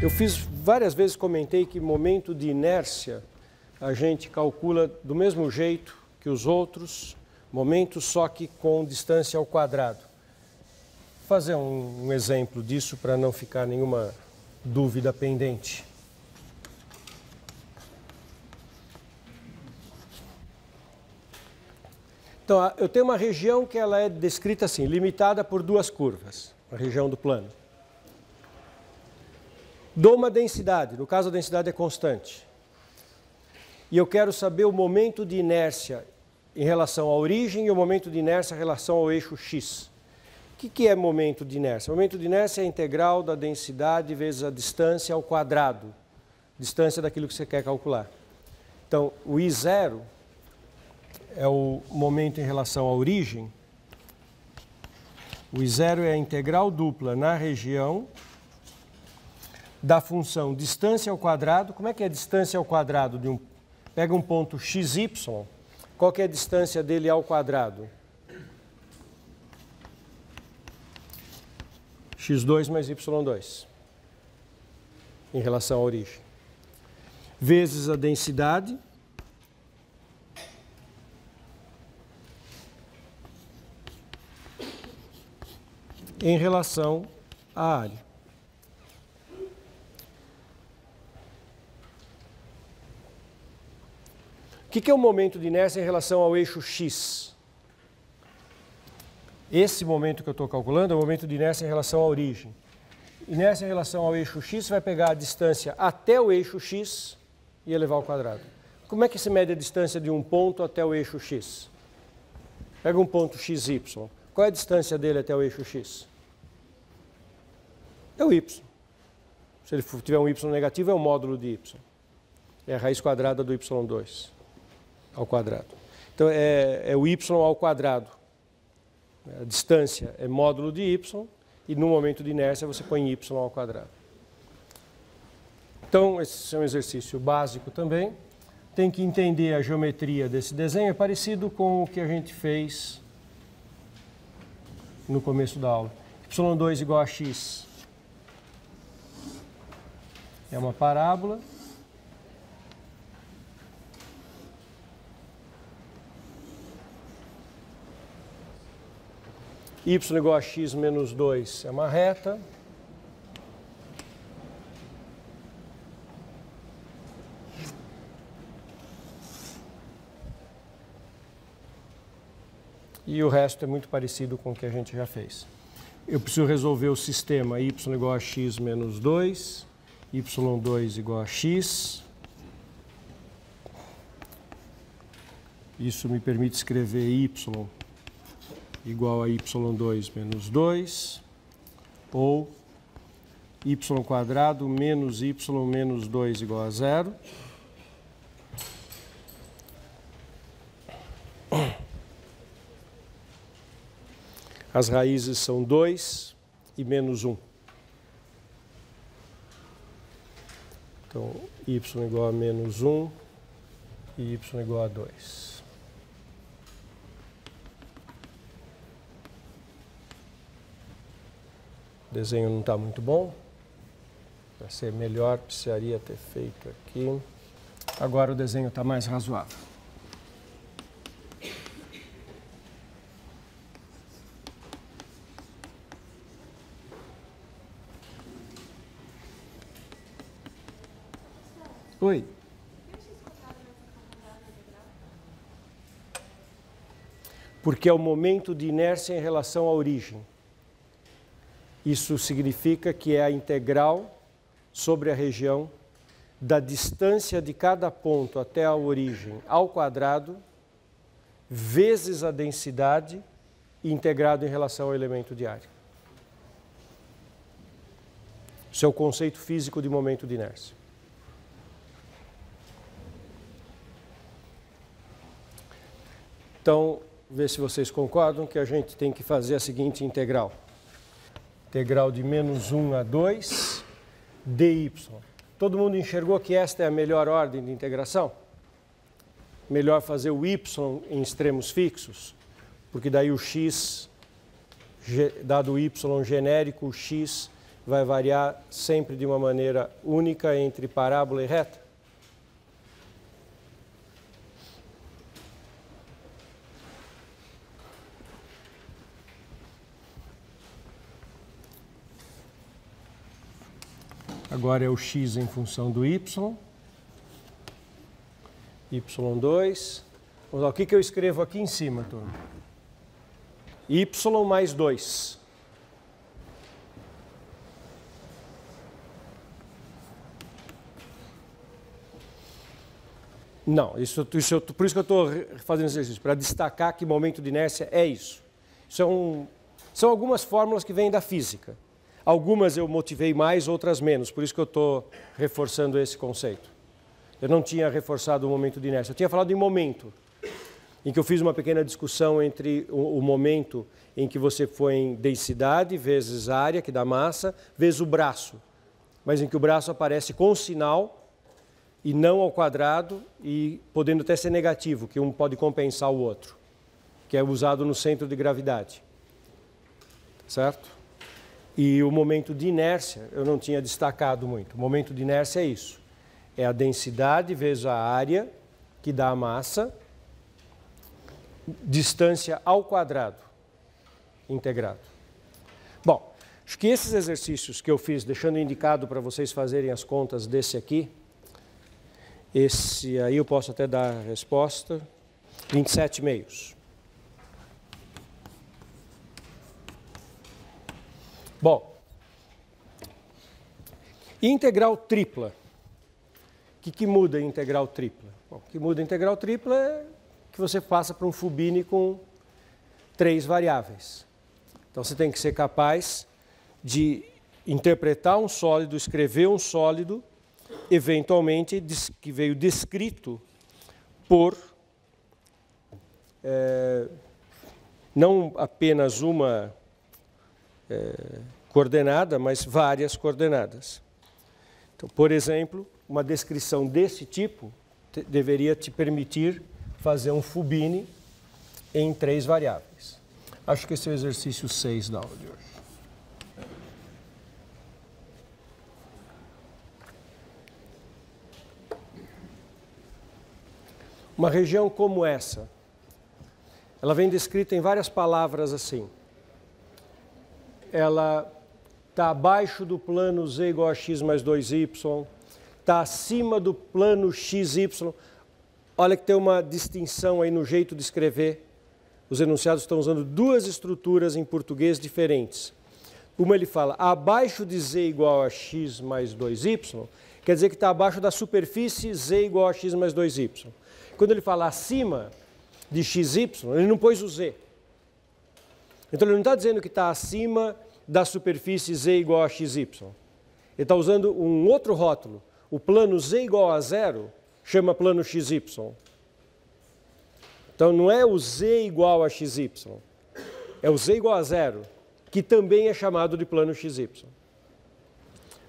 Eu fiz várias vezes, comentei que momento de inércia a gente calcula do mesmo jeito que os outros momentos, só que com distância ao quadrado. Vou fazer um exemplo disso para não ficar nenhuma dúvida pendente. Então, eu tenho uma região que ela é descrita assim, limitada por duas curvas, a região do plano. Dou uma densidade, no caso a densidade é constante. E eu quero saber o momento de inércia em relação à origem e o momento de inércia em relação ao eixo x. O que é momento de inércia? O momento de inércia é a integral da densidade vezes a distância ao quadrado. Distância daquilo que você quer calcular. Então, o I0 é o momento em relação à origem. O I0 é a integral dupla na região da função distância ao quadrado. Como é que é a distância ao quadrado de um... Pega um ponto xy, qual que é a distância dele ao quadrado? x2 mais y2, em relação à origem. Vezes a densidade, em relação à área. O que é o momento de inércia em relação ao eixo x? Esse momento que eu estou calculando é o momento de inércia em relação à origem. Inércia em relação ao eixo x vai pegar a distância até o eixo x e elevar ao quadrado. Como é que se mede a distância de um ponto até o eixo x? Pega um ponto xy. Qual é a distância dele até o eixo x? É o y. Se ele tiver um y negativo, é o módulo de y. É a raiz quadrada do y2 ao quadrado. Então, é o y ao quadrado. A distância é módulo de y e no momento de inércia você põe y ao quadrado. Então, esse é um exercício básico também. Tem que entender a geometria desse desenho. É parecido com o que a gente fez no começo da aula. y2 igual a x. É uma parábola. Y igual a x menos 2 é uma reta. E o resto é muito parecido com o que a gente já fez. Eu preciso resolver o sistema y igual a x menos 2, y2 igual a x. Isso me permite escrever y igual a y2 menos 2, ou y quadrado menos y menos 2 igual a 0. As raízes são 2 e menos 1. Então, y igual a menos 1 e y igual a 2. O desenho não está muito bom. Para ser melhor, precisaria ter feito aqui. Agora o desenho está mais razoável. Oi. Porque é o momento de inércia em relação à origem. Isso significa que é a integral sobre a região da distância de cada ponto até a origem ao quadrado, vezes a densidade, integrado em relação ao elemento de área. Isso é o conceito físico de momento de inércia. Então, vê se vocês concordam que a gente tem que fazer a seguinte integral. Integral de menos 1 a 2 dy. Todo mundo enxergou que esta é a melhor ordem de integração? Melhor fazer o y em extremos fixos, porque daí o x, dado o y genérico, o x vai variar sempre de uma maneira única entre parábola e reta? Agora é o x em função do y. Y2. Vamos lá, o que eu escrevo aqui em cima, turma? Y mais 2. Não, por isso que eu estou fazendo esse exercício, para destacar que momento de inércia é isso. São algumas fórmulas que vêm da física. Algumas eu motivei mais, outras menos, por isso que eu estou reforçando esse conceito. Eu não tinha reforçado o momento de inércia, eu tinha falado em momento, em que eu fiz uma pequena discussão entre o momento em que você foi em densidade vezes área, que dá massa, vezes o braço, mas em que o braço aparece com sinal e não ao quadrado e podendo até ser negativo, que um pode compensar o outro, que é usado no centro de gravidade, certo? E o momento de inércia eu não tinha destacado muito. O momento de inércia é isso. É a densidade vezes a área, que dá a massa, distância ao quadrado, integrado. Bom, acho que esses exercícios que eu fiz, deixando indicado para vocês fazerem as contas desse aqui, esse aí eu posso até dar a resposta, 27,5. Bom, integral tripla. O que muda a integral tripla? Bom, o que muda a integral tripla é que você passa para um Fubini com 3 variáveis. Então você tem que ser capaz de interpretar um sólido, escrever um sólido, eventualmente que veio descrito por não apenas uma coordenada, mas várias coordenadas. Então, por exemplo, uma descrição desse tipo deveria te permitir fazer um Fubini em 3 variáveis. Acho que esse é o exercício 6 da aula de hoje. Uma região como essa, ela vem descrita em várias palavras assim. Ela está abaixo do plano z igual a x mais 2y, está acima do plano xy. Olha que tem uma distinção aí no jeito de escrever. Os enunciados estão usando 2 estruturas em português diferentes. Uma ele fala abaixo de z igual a x mais 2y, quer dizer que está abaixo da superfície z igual a x mais 2y. Quando ele fala acima de xy, ele não pôs o z. Então ele não está dizendo que está acima da superfície z igual a xy. Ele está usando um outro rótulo. O plano z igual a 0 chama plano xy. Então não é o z igual a xy, é o z igual a 0, que também é chamado de plano xy.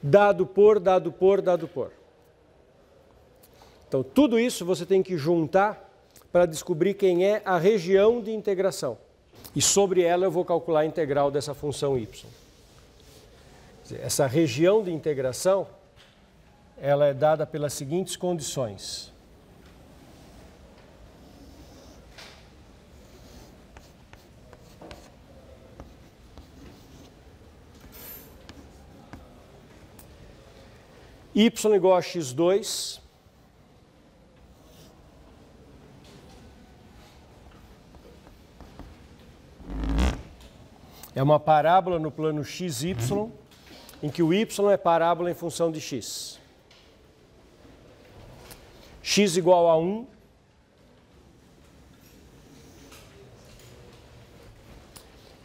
Dado por, dado por, dado por. Então tudo isso você tem que juntar para descobrir quem é a região de integração. E sobre ela eu vou calcular a integral dessa função y. Essa região de integração, ela é dada pelas seguintes condições. Y igual a x2. É uma parábola no plano xy, em que o y é parábola em função de x. X igual a 1.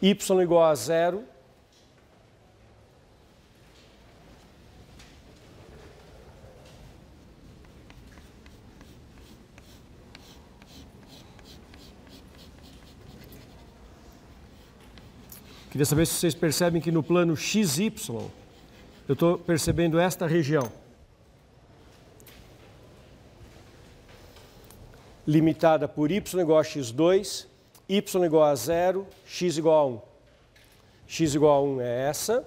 Y igual a 0. Queria saber se vocês percebem que no plano XY, eu estou percebendo esta região. Limitada por y igual a x2, y igual a 0, x igual a 1. X igual a 1 é essa.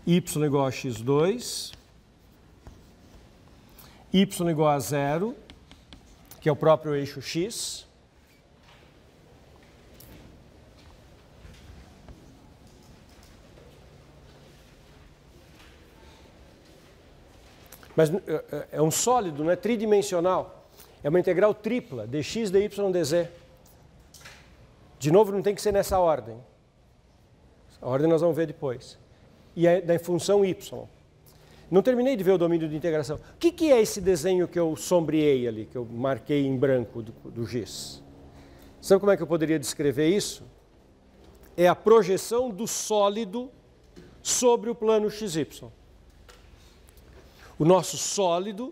y igual a x2, y igual a 0, que é o próprio eixo x. Mas é um sólido, não é tridimensional. É uma integral tripla, dx, dy, dz. De novo, não tem que ser nessa ordem. A ordem nós vamos ver depois. E é da função y. Não terminei de ver o domínio de integração. O que é esse desenho que eu sombreei ali, que eu marquei em branco do giz? Sabe como é que eu poderia descrever isso? É a projeção do sólido sobre o plano xy. O nosso sólido,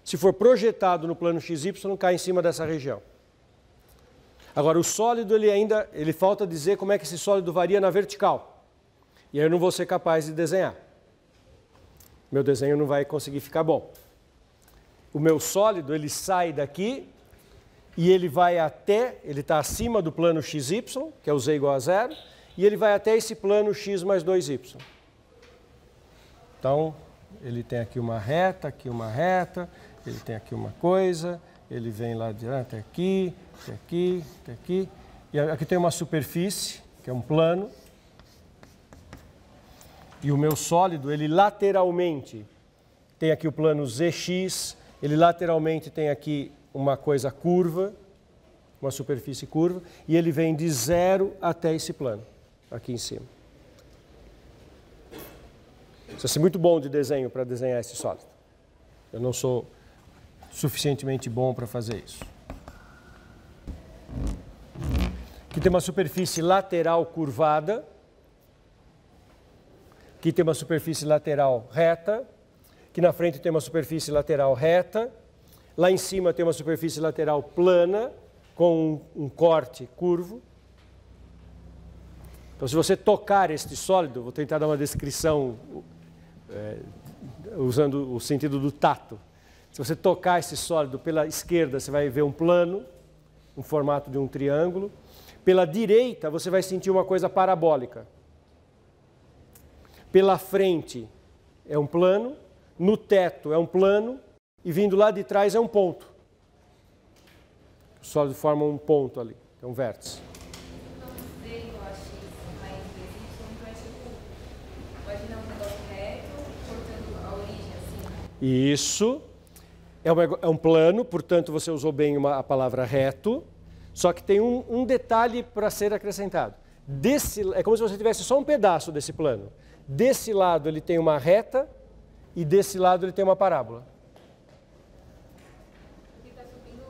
se for projetado no plano xy, cai em cima dessa região. Agora, o sólido, ele falta dizer como é que esse sólido varia na vertical. E aí eu não vou ser capaz de desenhar. Meu desenho não vai conseguir ficar bom. O meu sólido, ele sai daqui e ele vai até, ele está acima do plano xy, que é o z igual a 0, e ele vai até esse plano x mais 2y. Então, ele tem aqui uma reta, ele tem aqui uma coisa, ele vem lá até aqui, até aqui, até aqui. E aqui tem uma superfície, que é um plano. E o meu sólido, ele lateralmente tem aqui o plano zx, ele lateralmente tem aqui uma coisa curva, uma superfície curva, e ele vem de 0 até esse plano, aqui em cima. Precisa ser muito bom de desenho para desenhar esse sólido. Eu não sou suficientemente bom para fazer isso. Aqui tem uma superfície lateral curvada. Aqui tem uma superfície lateral reta. Aqui na frente tem uma superfície lateral reta. Lá em cima tem uma superfície lateral plana, com um corte curvo. Então, se você tocar este sólido, vou tentar dar uma descrição usando o sentido do tato. Se você tocar esse sólido pela esquerda, você vai ver um plano, um formato de um triângulo. Pela direita, você vai sentir uma coisa parabólica. Pela frente é um plano, no teto é um plano e vindo lá de trás é um ponto. O sólido forma um ponto ali, é um vértice. Isso é um plano, portanto você usou bem a palavra reto, só que tem um detalhe para ser acrescentado. É como se você tivesse só um pedaço desse plano. Desse lado ele tem uma reta e desse lado ele tem uma parábola. Ele está subindo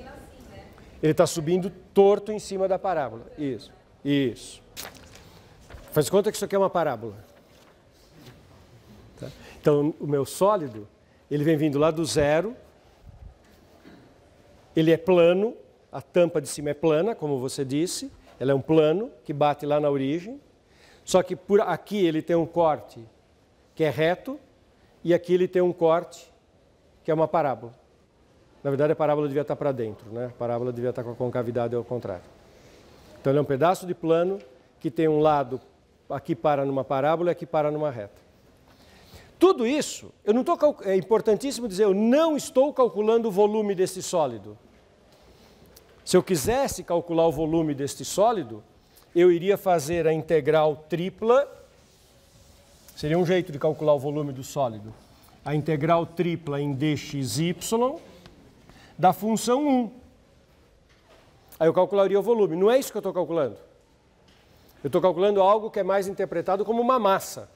assim, né? Ele está subindo torto em cima da parábola. Isso, isso. Faz conta que isso aqui é uma parábola. Tá? Então, o meu sólido, ele vem vindo lá do 0, ele é plano, a tampa de cima é plana, como você disse, ela é um plano que bate lá na origem, só que por aqui ele tem um corte que é reto, e aqui ele tem um corte que é uma parábola. Na verdade, a parábola devia estar para dentro, né? A parábola devia estar com a concavidade ao contrário. Então, ele é um pedaço de plano que tem um lado, aqui para numa parábola e aqui para numa reta. Tudo isso, é importantíssimo dizer, eu não estou calculando o volume desse sólido. Se eu quisesse calcular o volume deste sólido, eu iria fazer a integral tripla, seria um jeito de calcular o volume do sólido, a integral tripla em dxy da função 1. Aí eu calcularia o volume. Não é isso que eu estou calculando. Eu estou calculando algo que é mais interpretado como uma massa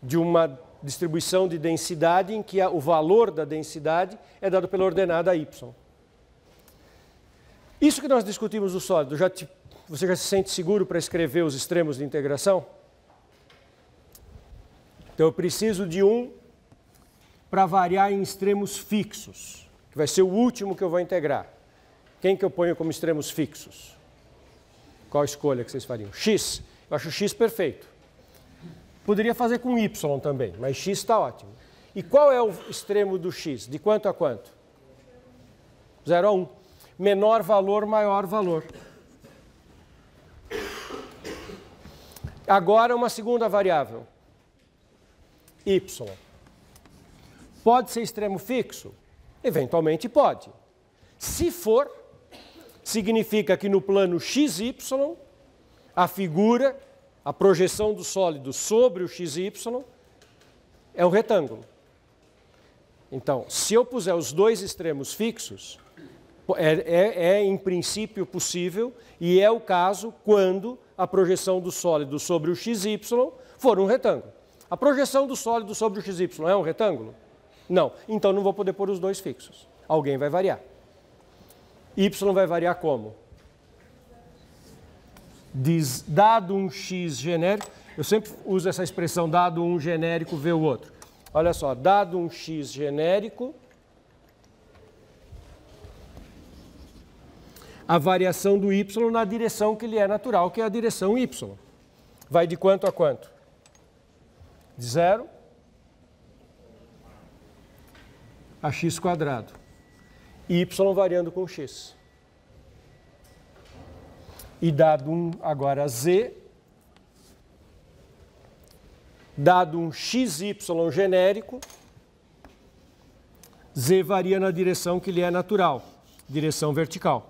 de uma distribuição de densidade em que o valor da densidade é dado pela ordenada y. Isso que nós discutimos do sólido, você já se sente seguro para escrever os extremos de integração? Então eu preciso de um para variar em extremos fixos, que vai ser o último que eu vou integrar. Quem que eu ponho como extremos fixos? Qual a escolha que vocês fariam? X. Eu acho x perfeito. Poderia fazer com y também, mas x está ótimo. E qual é o extremo do x? De quanto a quanto? 0 a 1. Menor valor, maior valor. Agora uma segunda variável. y. Pode ser extremo fixo? Eventualmente pode. Se for, significa que no plano xy, a figura, a projeção do sólido sobre o xy é um retângulo. Então, se eu puser os dois extremos fixos, é em princípio possível, e é o caso quando a projeção do sólido sobre o xy for um retângulo. A projeção do sólido sobre o xy é um retângulo? Não. Então não vou poder pôr os dois fixos. Alguém vai variar. Y vai variar como? Dado um x genérico, eu sempre uso essa expressão, dado um genérico, vê o outro. Olha só, dado um x genérico, a variação do y na direção que lhe é natural, que é a direção y. Vai de quanto a quanto? De 0 a x quadrado. Y variando com x. E dado agora z, dado um xy genérico, z varia na direção que lhe é natural, direção vertical.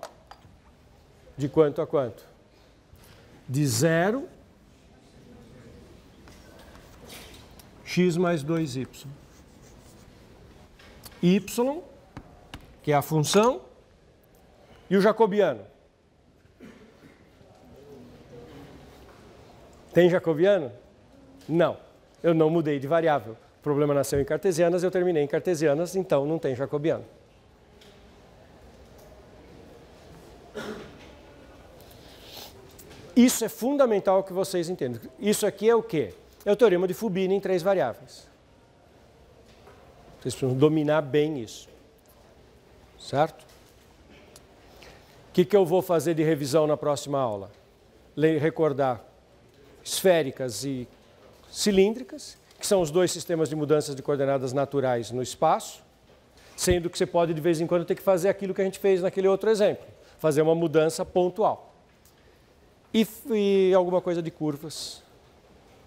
De quanto a quanto? De 0, x mais 2y. Y, que é a função, e o jacobiano. Tem jacobiano? Não. Eu não mudei de variável. O problema nasceu em cartesianas, eu terminei em cartesianas, então não tem jacobiano. Isso é fundamental que vocês entendam. Isso aqui é o quê? É o teorema de Fubini em 3 variáveis. Vocês precisam dominar bem isso. Certo? O que eu vou fazer de revisão na próxima aula? Recordar esféricas e cilíndricas, que são os dois sistemas de mudanças de coordenadas naturais no espaço, sendo que você pode de vez em quando ter que fazer aquilo que a gente fez naquele outro exemplo, fazer uma mudança pontual. E alguma coisa de curvas,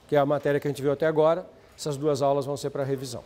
que é a matéria que a gente viu até agora. Essas 2 aulas vão ser para revisão.